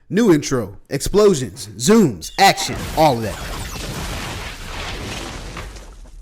New intro, explosions, zooms, action, all of that.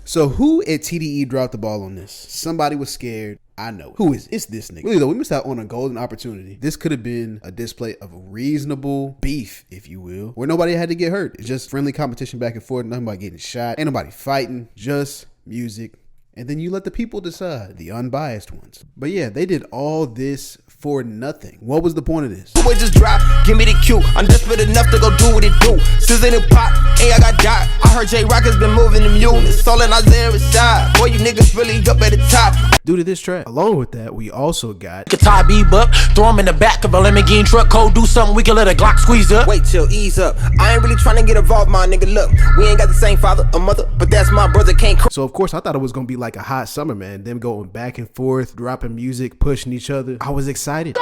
So who at TDE dropped the ball on this? Somebody was scared. I know. Who is it? It's this nigga. Really though, we missed out on a golden opportunity. This could have been a display of reasonable beef, if you will, where nobody had to get hurt. It's just friendly competition back and forth. Nobody getting shot. Ain't nobody fighting. Just music. And then you let the people decide, the unbiased ones. But yeah, they did all this for nothing. What was the point of this? Boy, just drop, give me the cue. I'm desperate enough to go do what it do. Sizzling and pop, ain't I got dot. I heard J Rock has been moving the mule. It's all in Isaiah Rashad. Boy, you niggas really up at the top. Due to this track. Along with that, we also got Guitar beat up, throw him in the back of a Lamborghini truck. Code, do something, we can let a Glock squeeze up. Wait till ease up. I ain't really trying to get involved, my nigga. Look, we ain't got the same father or mother, but that's my brother. Can't. So of course I thought it was gonna be like a hot summer, man. Them going back and forth, dropping music, pushing each other. I was excited.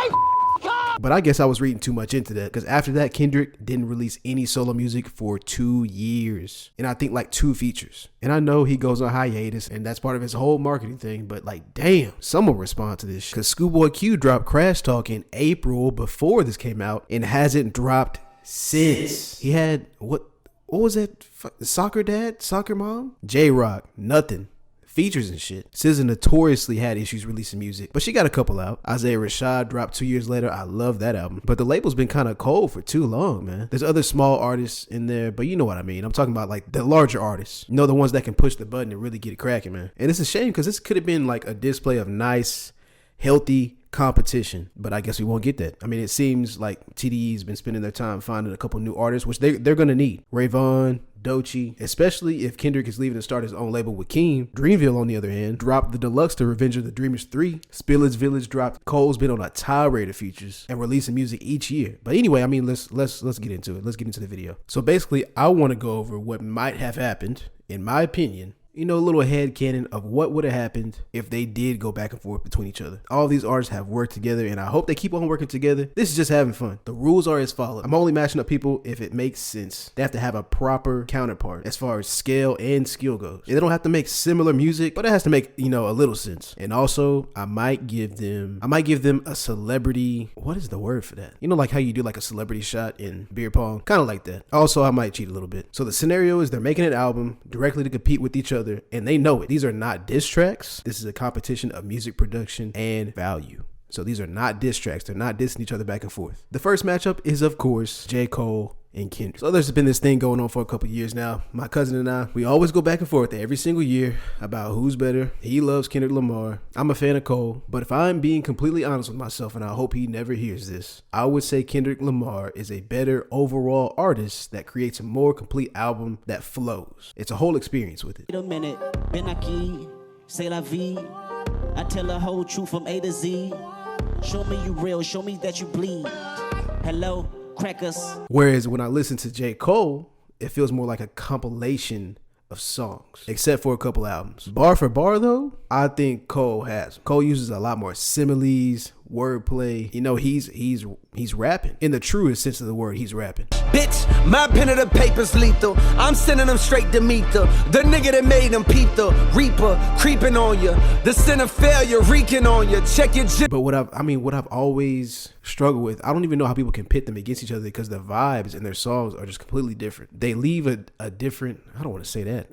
But I guess I was reading too much into that, because after that, Kendrick didn't release any solo music for 2 years. And I think like 2 features. And I know he goes on hiatus, and that's part of his whole marketing thing, but like, damn, someone respond to this. Because Schoolboy Q dropped Crash Talk in April before this came out and hasn't dropped since. He had, what was that? Soccer dad? Soccer mom? J-Rock, nothing. Features and shit. SZA notoriously had issues releasing music, but she got a couple out. Isaiah Rashad dropped 2 years later. I love that album. But the label's been kind of cold for too long, man. There's other small artists in there, but you know what I mean. I'm talking about like the larger artists. You know, the ones that can push the button and really get it cracking, man. And it's a shame because this could have been like a display of nice, healthy competition, but I guess we won't get that. I mean, it seems like TDE's been spending their time finding a couple new artists, which they're gonna need. Rayvon, Doechii, especially if Kendrick is leaving to start his own label with Keem. Dreamville, on the other hand, dropped the deluxe to Revenge of the Dreamers 3. Spillage Village dropped. Cole's been on a tirade of features and releasing music each year. But anyway, I mean, let's get into it. Let's get into the video. So basically, I want to go over what might have happened, in my opinion. You know, a little headcanon of what would have happened if they did go back and forth between each other. All these artists have worked together, and I hope they keep on working together. This is just having fun. The rules are as follows. I'm only matching up people if it makes sense. They have to have a proper counterpart as far as scale and skill goes. And they don't have to make similar music, but it has to make, you know, a little sense. And also, I might give them a celebrity. What is the word for that? You know, like how you do like a celebrity shot in beer pong? Kind of like that. Also, I might cheat a little bit. So the scenario is they're making an album directly to compete with each other, and they know it. These are not diss tracks. This is a competition of music production and value. So these are not diss tracks. They're not dissing each other back and forth. The first matchup is, of course, J. Cole and Kendrick. So there's been this thing going on for a couple years now. My cousin and I, we always go back and forth every single year about who's better. He loves Kendrick Lamar. I'm a fan of Cole. But if I'm being completely honest with myself, and I hope he never hears this, I would say Kendrick Lamar is a better overall artist that creates a more complete album that flows. It's a whole experience with it. Wait a minute, Ben Aki, c'est la vie. I tell the whole truth from A to Z. Show me you real, show me that you bleed. Hello, crackers. Whereas when I listen to J. Cole, it feels more like a compilation of songs, except for a couple albums. Bar for bar though, I think Cole has. Cole uses a lot more similes, wordplay. You know, he's rapping. In the truest sense of the word, he's rapping. Bitch, my pen of the paper's lethal. I'm sending them straight to meet the nigga that made them peep the reaper creeping on you. The sin of failure reeking on you. Check your But what I've always struggled with, I don't even know how people can pit them against each other, because the vibes in their songs are just completely different. They leave a different, I don't want to say that.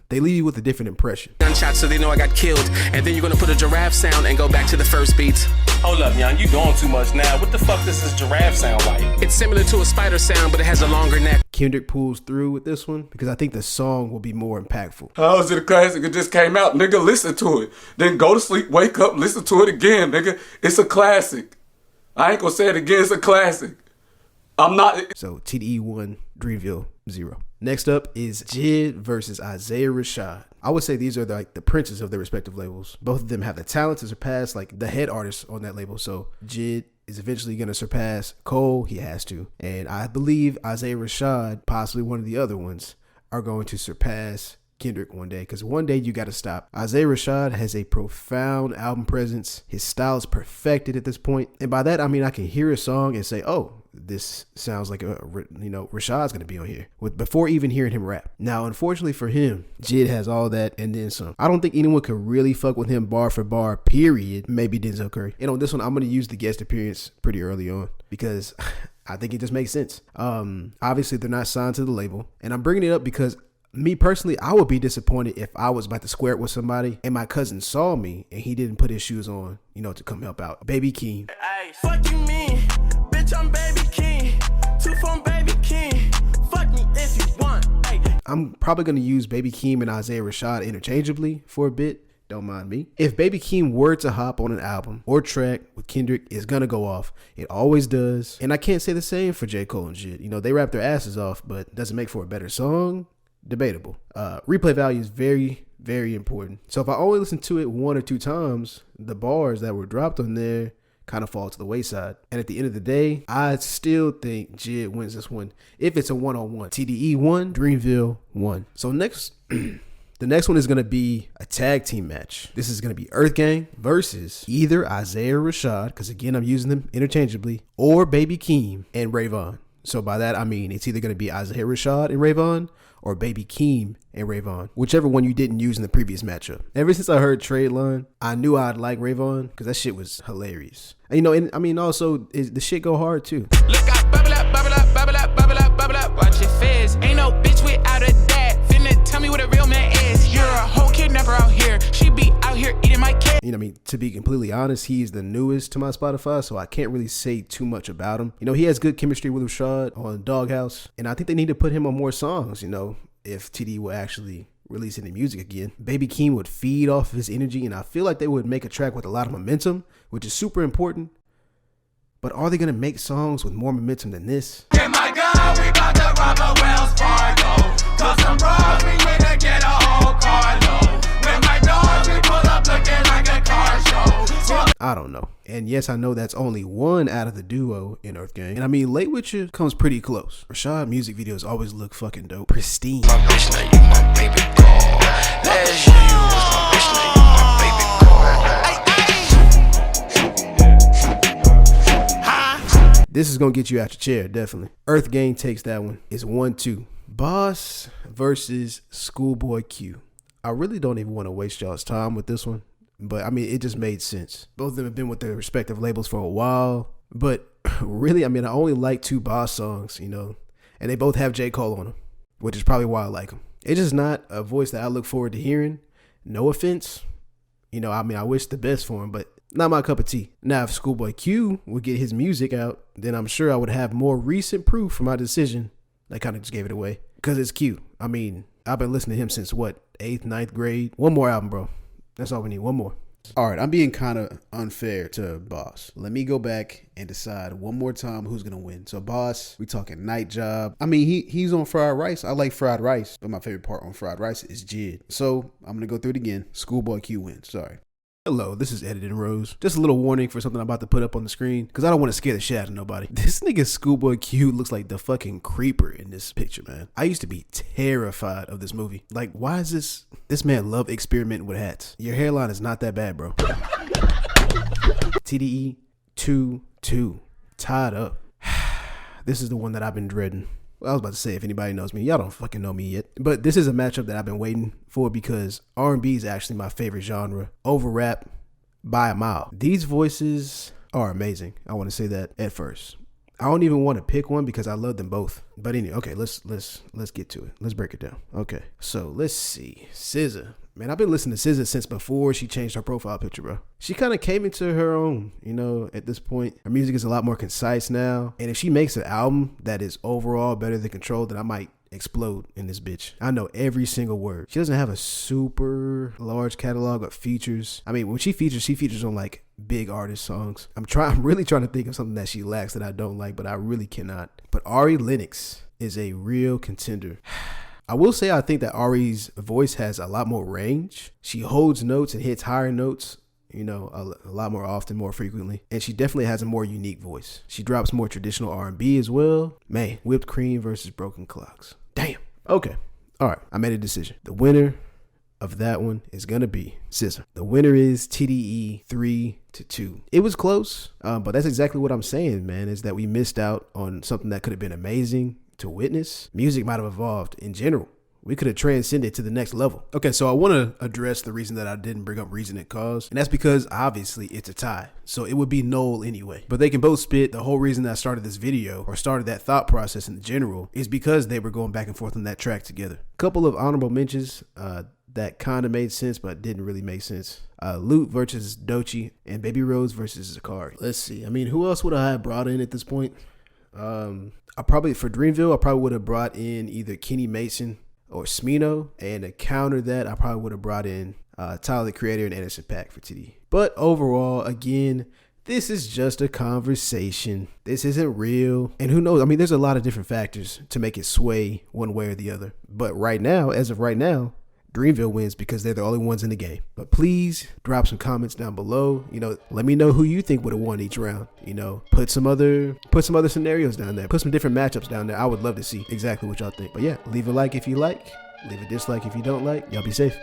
They leave you with a different impression. Gunshots so they know I got killed, and then you're gonna put a giraffe sound and go back to the first beats. Hold up, young, you doing too much now. What the fuck does this giraffe sound like? It's similar to a spider sound, but it has a longer neck. Kendrick pulls through with this one because I think the song will be more impactful. How is it a classic? It just came out. Nigga, listen to it. Then go to sleep, wake up, listen to it again, nigga. It's a classic. I ain't gonna say it again. It's a classic. I'm not. So TDE 1, Dreamville 0. Next up is JID versus Isaiah Rashad. I would say these are the princes of their respective labels. Both of them have the talent to surpass like the head artists on that label. So JID is eventually going to surpass Cole. He has to. And I believe Isaiah Rashad, possibly one of the other ones, are going to surpass Kendrick one day, because one day you got to stop. Isaiah Rashad has a profound album presence. His style is perfected at this point. And by that, I mean I can hear a song and say, oh, this sounds like Rashad's going to be on here, before even hearing him rap. Now, unfortunately for him, JID has all that and then some. I don't think anyone could really fuck with him bar for bar, period. Maybe Denzel Curry. And on this one, I'm going to use the guest appearance pretty early on, because I think it just makes sense. Obviously they're not signed to the label, and I'm bringing it up because me personally, I would be disappointed if I was about to square it with somebody and my cousin saw me and he didn't put his shoes on, you know, to come help out. Baby Keem. Hey, fuck you mean? Bitch, I'm Baby King. 2 from Baby King. Fuck me if you want. Hey. I'm probably going to use Baby Keem and Isaiah Rashad interchangeably for a bit. Don't mind me. If Baby Keem were to hop on an album or track with Kendrick, it's going to go off. It always does. And I can't say the same for J. Cole and shit. You know, they rap their asses off, but does it make for a better song? Debatable. Replay value is very, very important. So if I only listen to it 1 or 2 times, the bars that were dropped on there kind of fall to the wayside. And at the end of the day, I still think Jid wins this one if it's a 1-on-1. TDE 1, Dreamville 1. So next, the next one is going to be a tag team match. This is going to be Earth Gang versus either Isaiah Rashad, because again, I'm using them interchangeably, or Baby Keem and Rayvon. So by that, I mean it's either going to be Isaiah Rashad and Rayvon or Baby Keem and Rayvon, whichever one you didn't use in the previous matchup. Ever since I heard Trade Line, I knew I'd like Rayvon because that shit was hilarious. And, you know, and I mean, also, the shit go hard too. Look, I bubble up, bubble up, bubble up, bubble up, bubble up. Watch your fizz. Ain't no bitch without a dad. Finna tell me what a real man is. You're a whole kidnapper out here. She be out here eating my kid. You know, I mean, to be completely honest, he's the newest to my Spotify, so I can't really say too much about him. You know, he has good chemistry with Rashad on Doghouse, and I think they need to put him on more songs, you know, if TD will actually release any music again. Baby Keem would feed off of his energy, and I feel like they would make a track with a lot of momentum, which is super important. But are they going to make songs with more momentum than this? Yeah, my God, we got to rob a Wells Fargo. Cause some bros, we need to get a whole carload. With my dogs, we pull up looking like a car show. I don't know. And yes, I know that's only one out of the duo in Earth Gang. And I mean, Late With You comes pretty close. Rashad music videos always look fucking dope. Pristine. My bitch, now you my baby girl. Last year you was my bitch, now you my baby girl. This is going to get you out your chair, definitely. Earth Gang takes that one. It's 1-2. Boss versus Schoolboy Q. I really don't even want to waste y'all's time with this one. But I mean, it just made sense. Both of them have been with their respective labels for a while. But really, I mean, I only like 2 Boss songs, you know. And they both have J. Cole on them, which is probably why I like them. It's just not a voice that I look forward to hearing. No offense. You know, I mean, I wish the best for him, but not my cup of tea. Now, if Schoolboy Q would get his music out, then I'm sure I would have more recent proof for my decision. I kind of just gave it away. Because it's Q. I mean, I've been listening to him since, what, 8th, 9th grade? One more album, bro. That's all we need. One more. All right, I'm being kind of unfair to Boss. Let me go back and decide one more time who's going to win. So, Boss, we talking Night Job. I mean, he's on Fried Rice. I like Fried Rice, but my favorite part on Fried Rice is Jid. So, I'm going to go through it again. Schoolboy Q wins. Sorry. Hello, this is Edited Rose. Just a little warning for something I'm about to put up on the screen, because I don't want to scare the shit out of nobody. This nigga Schoolboy Q looks like the fucking creeper in this picture, man. I used to be terrified of this movie. Like, why is this man love experimenting with hats? Your hairline is not that bad, bro. TDE 2-2. Tied up. This is the one that I've been dreading. I was about to say, if anybody knows me, y'all don't fucking know me yet. But this is a matchup that I've been waiting for because R&B is actually my favorite genre over rap by a mile. These voices are amazing. I want to say that at first. I don't even want to pick one because I love them both. But anyway, okay, let's get to it. Let's break it down. Okay, so let's see. SZA. Man, I've been listening to SZA since before she changed her profile picture, bro. She kind of came into her own, you know, at this point. Her music is a lot more concise now. And if she makes an album that is overall better than Control, then I might explode in this bitch. I know every single word. She doesn't have a super large catalog of features. I mean, when she features on like big artist songs. I'm really trying to think of something that she lacks that I don't like, but I really cannot. But Ari Lennox is a real contender. I will say I think that Ari's voice has a lot more range. She holds notes and hits higher notes, you know, a lot more often, more frequently. And she definitely has a more unique voice. She drops more traditional R&B as well. Man, Whipped Cream versus Broken Clocks. Damn. Okay. All right. I made a decision. The winner of that one is going to be SZA. The winner is TDE 3-2. It was close, but that's exactly what I'm saying, man, is that we missed out on something that could have been amazing to witness. Music might have evolved in general we could have transcended to the next level. Okay, so I want to address the reason that I didn't bring up reason and cause, and that's because obviously it's a tie, so it would be null anyway. But they can both spit. The whole reason that I started this video, or started that thought process in general, is because they were going back and forth on that track together. Couple of honorable mentions that kind of made sense, but didn't really make sense. Lute versus Doechii, and Baby Rose versus Zakari. Let's see. I mean, who else would I have brought in at this point? I probably, for Dreamville, I probably would have brought in either Kenny Mason or Smino, and to counter that, I probably would have brought in Tyler the Creator and Anderson .Paak for TDE. But overall, again, this is just a conversation. This isn't real. And who knows? I mean, there's a lot of different factors to make it sway one way or the other. But right now, as of right now, Dreamville wins because they're the only ones in the game. But please drop some comments down below. You know, let me know who you think would have won each round. You know, put some other scenarios down there. Put some different matchups down there. I would love to see exactly what y'all think. But yeah, leave a like if you like. Leave a dislike if you don't like. Y'all be safe.